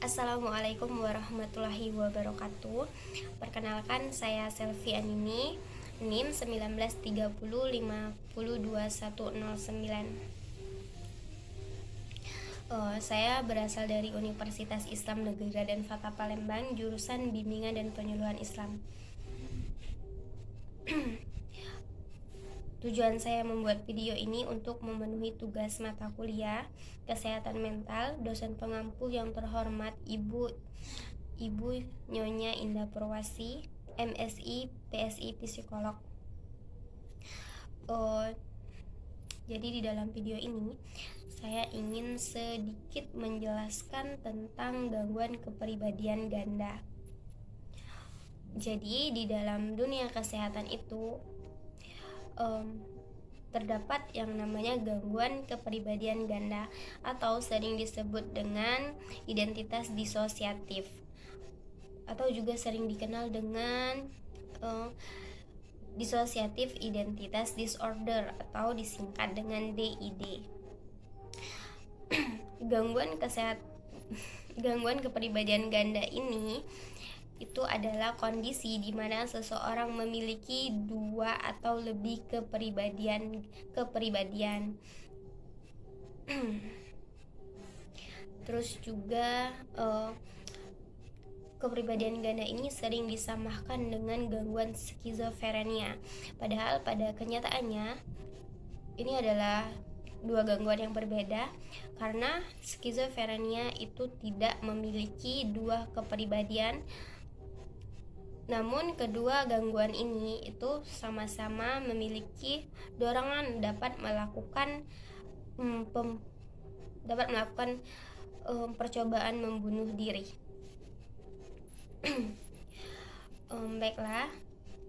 Assalamualaikum warahmatullahi wabarakatuh. Perkenalkan, saya Selvi Anini, NIM 1930502109. Saya berasal dari Universitas Islam Negeri Raden Fatah Palembang, jurusan Bimbingan dan Penyuluhan Islam. Tujuan saya membuat video ini untuk memenuhi tugas mata kuliah Kesehatan Mental dosen pengampu yang terhormat Ibu Nyonya Indah Purwasi, MSI, PSI Psikolog. Jadi di dalam video ini saya ingin sedikit menjelaskan tentang gangguan kepribadian ganda. Jadi di dalam dunia kesehatan itu terdapat yang namanya gangguan kepribadian ganda atau sering disebut dengan identitas disosiatif atau juga sering dikenal dengan dissociative identitas disorder atau disingkat dengan DID. Gangguan kepribadian ganda ini itu adalah kondisi di mana seseorang memiliki dua atau lebih kepribadian. Terus juga kepribadian ganda ini sering disamakan dengan gangguan skizofrenia. Padahal pada kenyataannya ini adalah dua gangguan yang berbeda, karena skizofrenia itu tidak memiliki dua kepribadian. Namun kedua gangguan ini itu sama-sama memiliki dorongan dapat melakukan percobaan membunuh diri. Baiklah,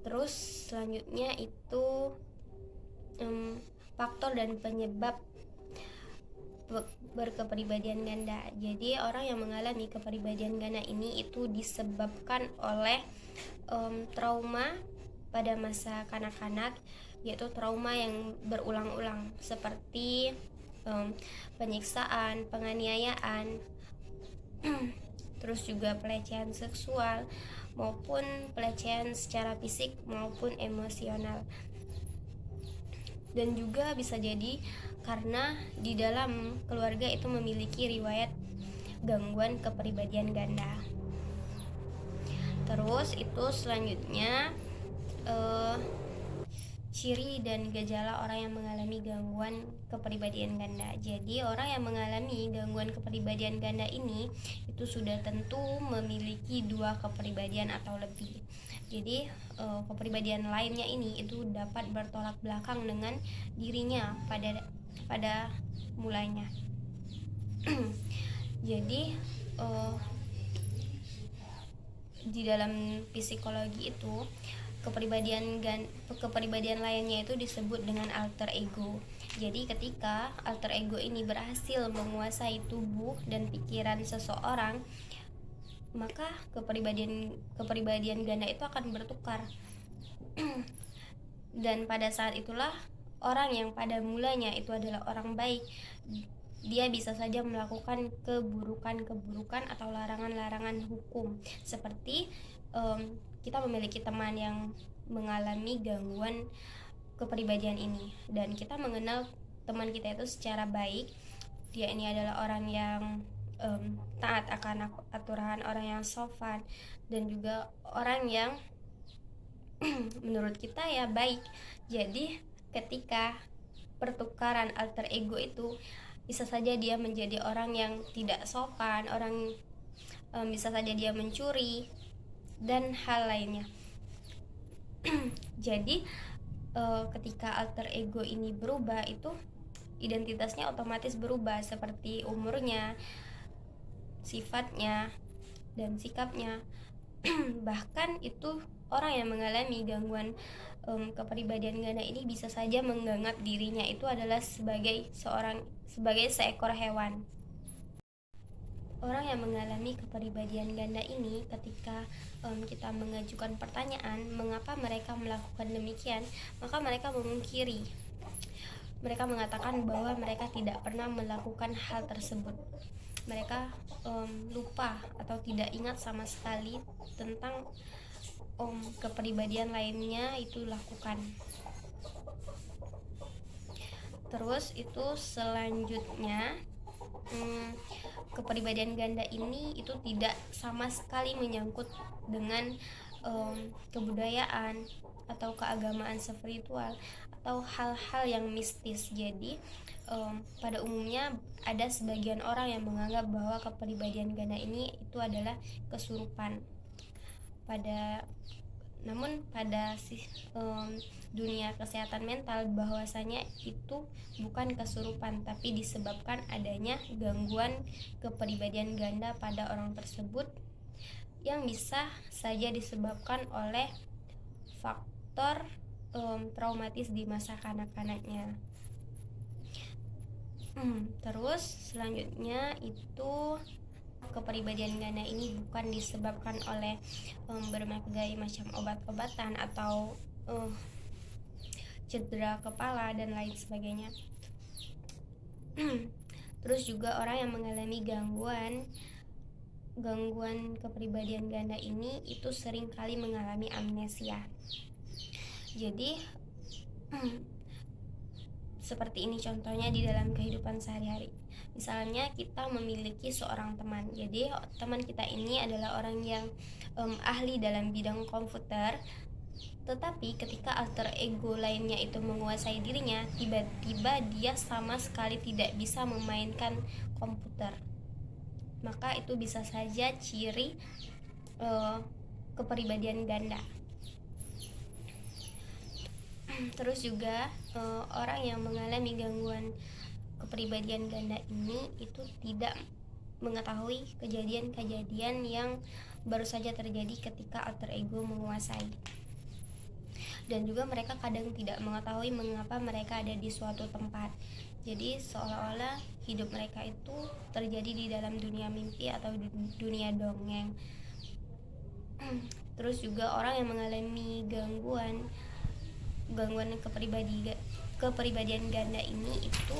terus selanjutnya itu faktor dan penyebab berkepribadian ganda. Jadi orang yang mengalami kepribadian ganda ini itu disebabkan oleh trauma pada masa kanak-kanak, yaitu trauma yang berulang-ulang seperti penyiksaan, penganiayaan, terus juga pelecehan seksual maupun pelecehan secara fisik maupun emosional. Dan juga bisa jadi karena di dalam keluarga itu memiliki riwayat gangguan kepribadian ganda. Terus itu selanjutnya ciri dan gejala orang yang mengalami gangguan kepribadian ganda. Jadi orang yang mengalami gangguan kepribadian ganda ini itu sudah tentu memiliki dua kepribadian atau lebih. Jadi kepribadian lainnya ini itu dapat bertolak belakang dengan dirinya pada mulanya. Jadi di dalam psikologi itu kepribadian lainnya itu disebut dengan alter ego. Jadi ketika alter ego ini berhasil menguasai tubuh dan pikiran seseorang, maka kepribadian ganda itu akan bertukar. Dan pada saat itulah orang yang pada mulanya itu adalah orang baik, dia bisa saja melakukan keburukan atau larangan-larangan hukum. Seperti kita memiliki teman yang mengalami gangguan kepribadian ini, dan kita mengenal teman kita itu secara baik. Dia ini adalah orang yang taat akan aturan, orang yang sopan, dan juga orang yang menurut kita ya baik. Jadi ketika pertukaran alter ego itu, bisa saja dia menjadi orang yang tidak sopan, bisa saja dia mencuri dan hal lainnya. Jadi ketika alter ego ini berubah, itu identitasnya otomatis berubah, seperti umurnya, sifatnya, dan sikapnya. Bahkan itu orang yang mengalami gangguan kepribadian ganda ini bisa saja menganggap dirinya itu adalah sebagai seekor hewan. Orang yang mengalami kepribadian ganda ini, ketika kita mengajukan pertanyaan mengapa mereka melakukan demikian, maka mereka memungkiri. Mereka mengatakan bahwa mereka tidak pernah melakukan hal tersebut. mereka lupa atau tidak ingat sama sekali tentang kepribadian lainnya itu lakukan. Terus itu selanjutnya, kepribadian ganda ini itu tidak sama sekali menyangkut dengan kebudayaan atau keagamaan spiritual atau hal-hal yang mistis. Jadi pada umumnya ada sebagian orang yang menganggap bahwa kepribadian ganda ini itu adalah kesurupan. Namun pada dunia kesehatan mental bahwasanya itu bukan kesurupan, tapi disebabkan adanya gangguan kepribadian ganda pada orang tersebut yang bisa saja disebabkan oleh faktor traumatis di masa kanak-kanaknya. Terus selanjutnya itu kepribadian ganda ini bukan disebabkan oleh berbagai macam obat-obatan atau cedera kepala dan lain sebagainya. Terus juga orang yang mengalami gangguan kepribadian ganda ini itu sering kali mengalami amnesia. Jadi seperti ini contohnya di dalam kehidupan sehari-hari. Misalnya kita memiliki seorang teman. Jadi teman kita ini adalah orang yang ahli dalam bidang komputer, tetapi ketika alter ego lainnya itu menguasai dirinya, tiba-tiba dia sama sekali tidak bisa memainkan komputer. Maka itu bisa saja ciri kepribadian ganda. Terus juga orang yang mengalami gangguan kepribadian ganda ini itu tidak mengetahui kejadian-kejadian yang baru saja terjadi ketika alter ego menguasai. Dan juga mereka kadang tidak mengetahui mengapa mereka ada di suatu tempat. Jadi seolah-olah hidup mereka itu terjadi di dalam dunia mimpi atau dunia dongeng. Terus juga orang yang mengalami gangguan kepribadian ganda ini itu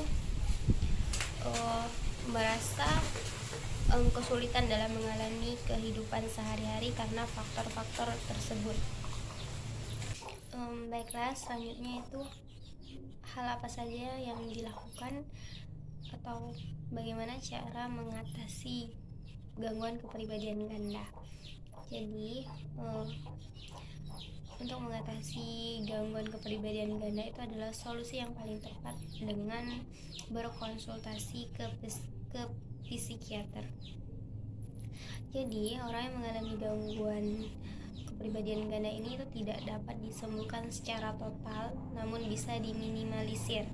merasa kesulitan dalam mengalami kehidupan sehari-hari karena faktor-faktor tersebut. Baiklah, selanjutnya itu hal apa saja yang dilakukan atau bagaimana cara mengatasi gangguan kepribadian ganda. Jadi untuk mengatasi gangguan kepribadian ganda itu adalah solusi yang paling tepat dengan berkonsultasi ke psikiater. Jadi orang yang mengalami gangguan kepribadian ganda ini itu tidak dapat disembuhkan secara total, namun bisa diminimalisir.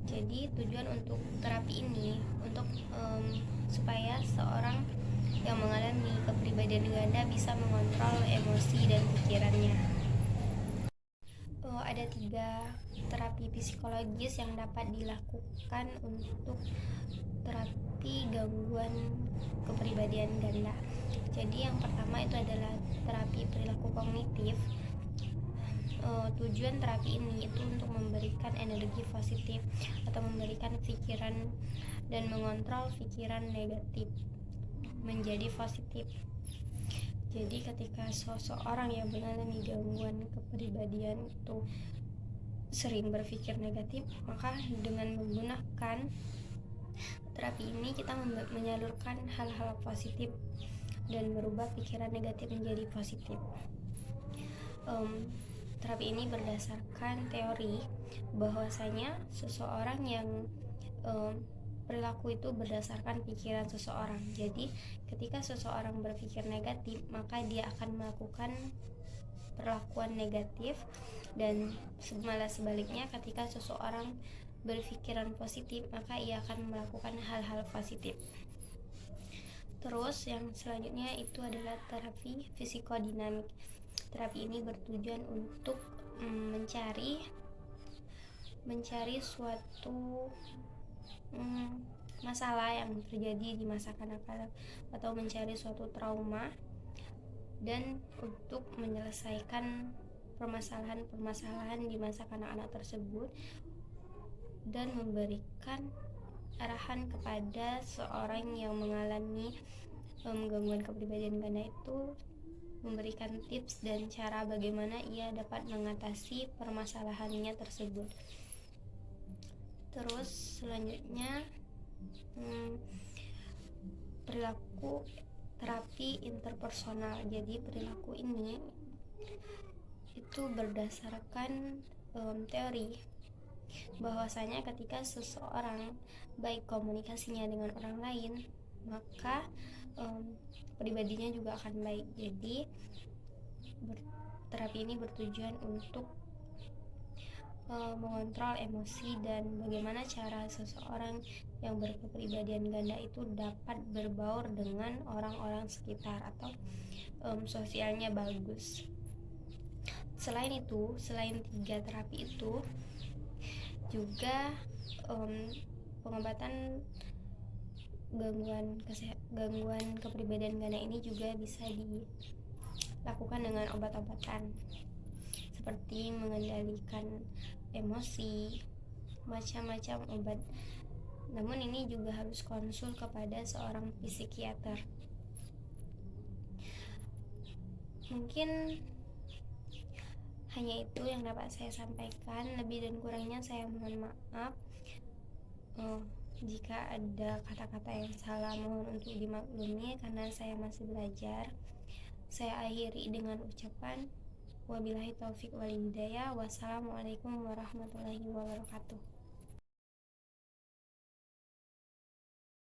Jadi tujuan untuk terapi ini untuk supaya seorang yang mengalami kepribadian ganda bisa mengontrol emosi dan pikirannya. Ada 3 terapi psikologis yang dapat dilakukan untuk terapi gangguan kepribadian ganda. Jadi yang pertama itu adalah terapi perilaku kognitif. Tujuan terapi ini itu untuk memberikan energi positif atau memberikan pikiran dan mengontrol pikiran negatif menjadi positif. Jadi ketika seseorang yang mengalami gangguan kepribadian itu sering berpikir negatif, maka dengan menggunakan terapi ini kita menyalurkan hal-hal positif dan merubah pikiran negatif menjadi positif. Terapi ini berdasarkan teori bahwasanya seseorang yang perilaku itu berdasarkan pikiran seseorang. Jadi ketika seseorang berpikir negatif, maka dia akan melakukan perlakuan negatif, dan malah sebaliknya ketika seseorang berpikiran positif, maka ia akan melakukan hal-hal positif. Terus yang selanjutnya itu adalah terapi psikodinamik. Terapi ini bertujuan untuk mencari suatu masalah yang terjadi di masa kanak-kanak atau mencari suatu trauma, dan untuk menyelesaikan permasalahan-permasalahan di masa kanak-kanak tersebut dan memberikan arahan kepada seorang yang mengalami gangguan kepribadian ganda itu, memberikan tips dan cara bagaimana ia dapat mengatasi permasalahannya tersebut. Terus selanjutnya perilaku terapi interpersonal. Jadi perilaku ini itu berdasarkan teori bahwasanya ketika seseorang baik komunikasinya dengan orang lain, maka pribadinya juga akan baik. Jadi terapi ini bertujuan untuk mengontrol emosi dan bagaimana cara seseorang yang berkepribadian ganda itu dapat berbaur dengan orang-orang sekitar atau sosialnya bagus. Selain itu, selain 3 terapi itu, juga pengobatan gangguan kepribadian ganda ini juga bisa dilakukan dengan obat-obatan seperti mengendalikan emosi, macam-macam obat. Namun ini juga harus konsul kepada seorang psikiater. Mungkin hanya itu yang dapat saya sampaikan. Lebih dan kurangnya saya mohon maaf. Jika ada kata-kata yang salah, mohon untuk dimaklumi karena saya masih belajar. Saya akhiri dengan ucapan wabillahi taufik wal hidayah. Wassalamualaikum warahmatullahi wabarakatuh.